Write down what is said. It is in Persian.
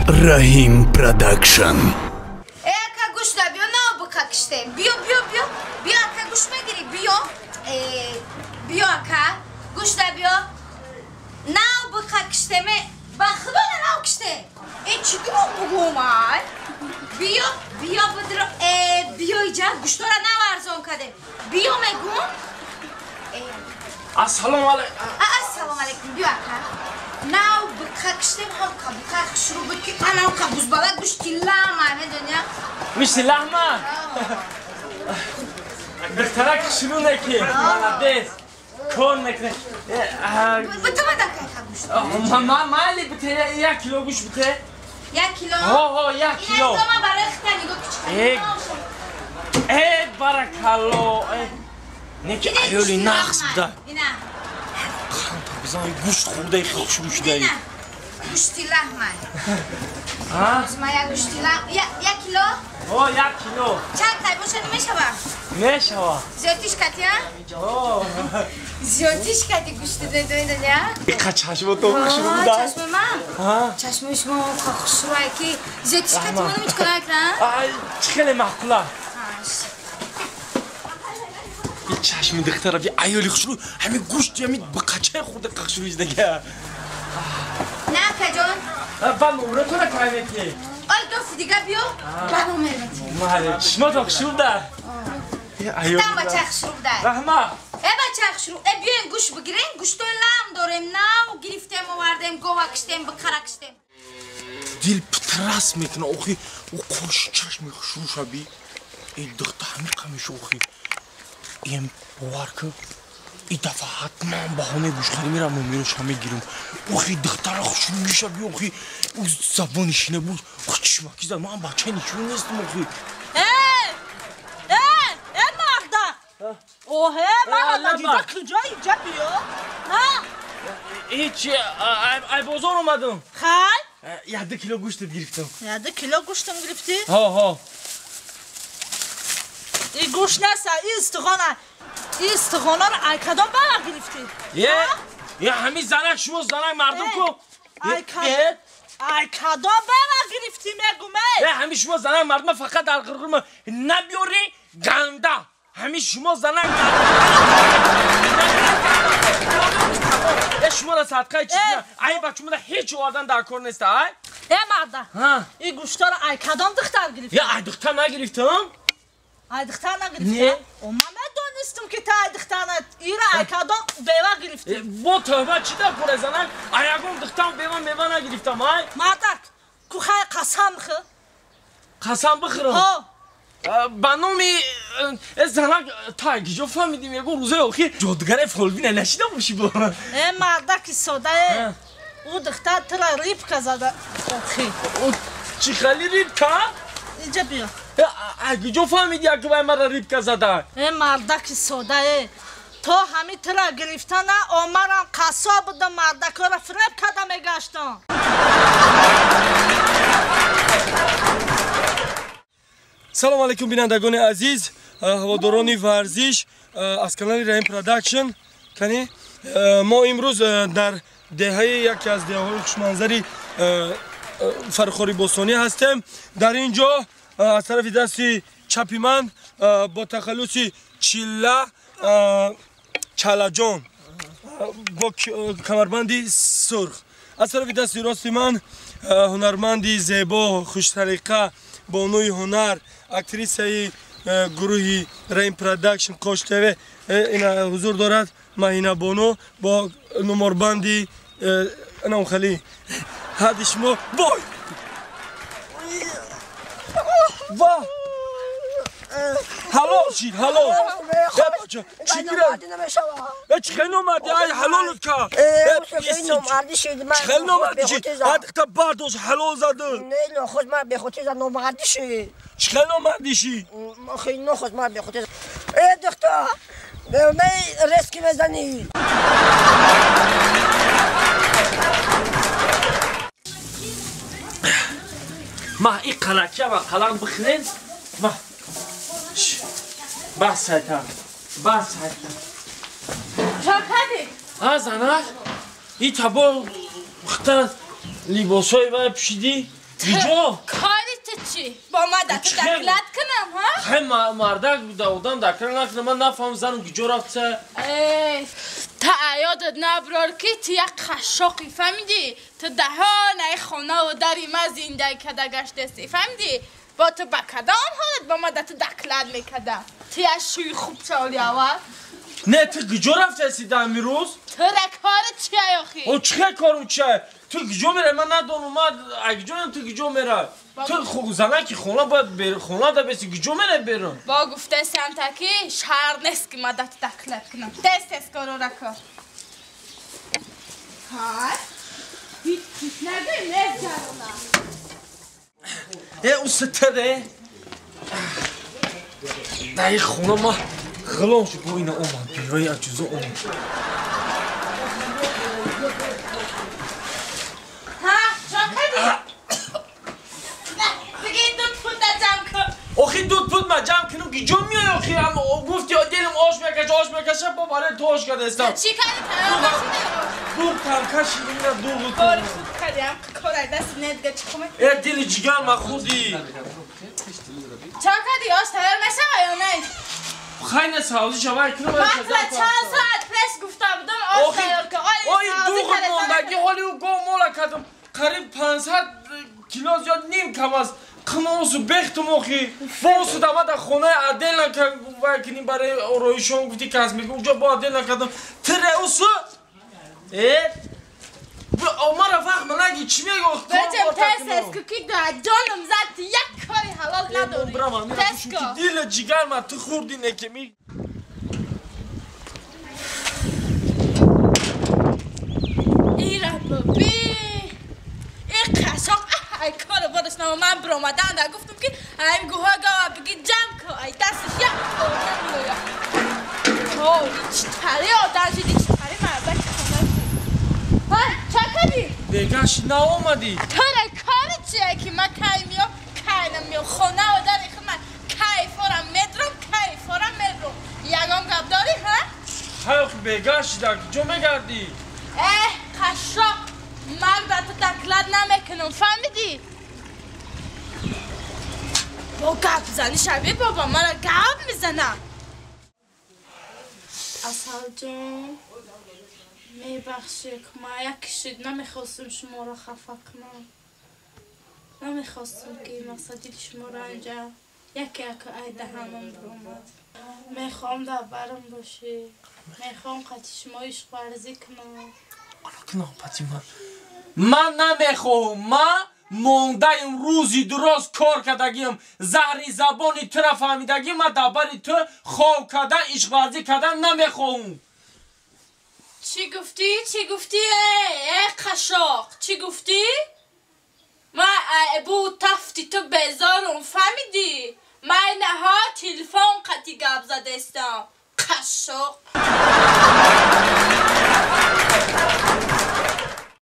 Rahim Production. Eka guş da biyo ne bıkak işte. Biyo. Biyo aka guş me giri biyo. Biyo aka guş da biyo. Ne bıkak işte me. Bakılı ne işte. Çıkıyor bu gumay. Biyo bıdır. Biyo ica guştora ne var zon kade. Biyo me gum. Assalamu alaikum. Assalamu alaikum biyo aka. Now bıkak işte halka bıkak şuru bıkak ana kabuz bala guş tillama ne dönüyor. Mişti lahma. Dırtarak şunu ne ki? Des. Kon ne ki? Bıtamadan kayka guş. Mali bite ya kilo guş bite. Ya kilo. Ho ya kilo. Ya zaman baraktan go küçük. Barakallo. Ne ki ayoli naqs bida. İna. Bizan guş xurday xuşmuş day. Guşti lahma. Ha? Zmaya guşti lahma. Ya kilo. Ho ya kilo. Çak tay boşan meşava. Meşava. Zötiş kat ya. Ho. Zötiş katı guşti de ya. Kaç haşma tokuşum bida. Çeşme ma. Ha? Çeşme şma kakşuray ki zötiş katı mı hiç kadar ekran? Ay çıkale makula. Bir çeşme dıktara bir ayoli xuşru. Hemi guş cemit bakaçay xurda kakşuru izde. Ne yapacağım? Ben umre tora kaybettim. Ay dost diga biyo. Ben o mervet. Mahal, şma tokuşum da. Tam bacak şurub da. Rahma. Bacak şurub. Biyo'n guş bgirin. Guş toylam dorem na. Giriftem o vardem govak iştem bakarak iştem. Dil ptras metna oxi. O koş çeşme xuşru şabi. Dıkta hamir kamış oxi. Em varkı. İdafa hatman bahane guşları miram miro şame girim. Oxi dıktara xuşru şabi oxi. O zabon işine bu. Xuşma kizar man bahçen işini nestim oxi. Marda. O he Marda gider kıcayı yapıyor. Ha? Hiç ay bozor olmadım. Hay? 7 kilo guştu giriftim. Ya da kilo kuştum gripti. Ha. Guş neyse İstihana aykadan bana gripti. Ya hemi zanak şumo zanak mardum ko. Aykadan bana gripti megume. Ya hemi şumo zanak mardum fakat algırgırma. Ne biyori ganda. Hemi şumo zanak ya şumo da saat kaç çıkıyor. Ay bak şumo da hiç oradan da akor neste ay. Marda. Ha. Guşlara aykadan dıktar gripti. Ya aydıktan ne giriftim? Aydıktan ne gripti? Niye? O mamadon istim ki ta aydıktan ira aykadan beva gripti. Bu tövbe çita kure zanak. Ayagım dıktan mevana giriftim ay. Marda. Kuhay kasam kı. Kasam bıkırım. Ha. Banomi zanak ta gijo famidim yego ruze oxi. Jodgare folvine neşide buşi bu. Marda ki soda o dıktar tıra rip kazada. Okey. O çıkali ripka. İnce bir. Gijo famidia ki ben mara ripka zada. Marda ki soda تو همی ترا گرفتن عمرم قصاب بودم مردکا را فریب کردم گشتم سلام علیکم بینندگان عزیز هواداران ورزش از کانال رحیم پروداکشن ما امروز در دهه یکی از دهه‌های خوشمنظری فرخاری بوستانی هستیم در اینجا از طرف دست چپی من با تخلص چلا جان با کمربندی سرخ از طرف دست راست من هنرمندی زیبا خوش‌طریقه بانوی هنر اکتریسه گروه رحیم پروداکشن کوشتوه این حضور دارد مهینه بانو با نمربندی انام خلی هدی شما بای واه حلال شید حلال چی گیره؟ چی خیلی نمردی؟ حلالت کرد چی خیلی نمردی شید؟ تا برداشت حلال زده نه خود من به خودی زن نمردی شید چی خیلی نمردی شید؟ خیلی نه خود من به خودی زن دختر به من رسکی بزنی ما این قلقه و قلق بخرین ما بس سایتم Çakadi. ها زنک این تبا وقتا لیباسای و پشیدی گیجو کاریت چی؟ با مدت دکلت کنم ها؟ خیلی مردک داودم دکلت نکنم من نفهم زنم گیجو رفت چه تا یادت نبرار که تو یک قشاقی فهمیدی؟ تو دهانه خانه و دری ما زنده کده گشتستی فهمیدی؟ با تو بکدام حالت با مدت دکلت میکدم تو یک شوی خوب چالی اول نه تو گیجو رفت چسی دمی روز تو رکارت چیه آخی؟ او چه کارم چه تو گیجو میره من ندانم اگه جونم تو گیجو میره تو زنه که خونه باید بره خونه دا بسی گیجو میره برم با گفته سمتکی شهر نیست که مدت دکلت کنم دست کارو رکار های هیچ نگه نگرونم او ستره در این خونه ما غلام شو با این اومد بیرای اجوزه اومد ها چاکدی؟ بگی دود پود جمع کن آخی دود پود ما جمع کنم گیجو میای آخی هم گفتی دلم آش میکشه با برای تو آش کرده استم چی کردی تمام باشیده؟ دور کمکشی بینه دور باری خود کردیم کاره دست ندگه چی کنه؟ ای دل جگر ما خودی چا کردی آش تبر میشه یا نه؟ خیلی سعودی شوای کنم مثلا چند ساعت پس گفته بودم آش تبر که آی دوغت موندگی حالی او گو مولا کردم قریب 500 کیلو یا نیم کم است قماسو بختم آخی باسو دما در خونه عدل نکنیم برای آرایشون گفتی کس میگه اونجا با عدل نکردم تره اوسو ما رفق من نگی چی میگه بچم تست است که کی در جانم زد یک کاری حلال نداری تست کن دیل جگر من تو خوردی نکمی ایره ببی این قشاق ای کار بادش نما من برامدن در گفتم که این گوها گوها بگی جمع کن ای دستش یک آدم میویا اوه چی تری آدم شدی چی تری مردک خونه های چه کردی؟ بگش نه اومدی تو را کاری چیه که من کی میام کی نمیام خونه و داری که من کی فورم مدرم کی فورم مدرم یگام گب داری ها؟ های آخی بگش در جو میگردی قشاق مرد تو دکلت نمیکنم فهمیدی؟ با گپ زنی شبیه بابا من گپ میزنم اصل جان میبخشی که ما یک شد نمیخواستم شما را خفه کنم نمیخواستم که این مقصدی شما را اینجا یکی ایده همون برامد میخوام در برم باشی میخوام قطعی شما عشق ورزی کنم کنم پتی من نمیخوام من مونده روزی درست کار کردگیم زهری زبانی تو را فهمیدگیم من درباره تو خواه کردن عشق ورزی کردن نمیخوام چی گفتی؟ چی گفتی ای قشاق؟ چی گفتی؟ من بو تفتی تو بیزارم فهمیدی؟ من اینها تلفن قطعی گپ زده استم قشاق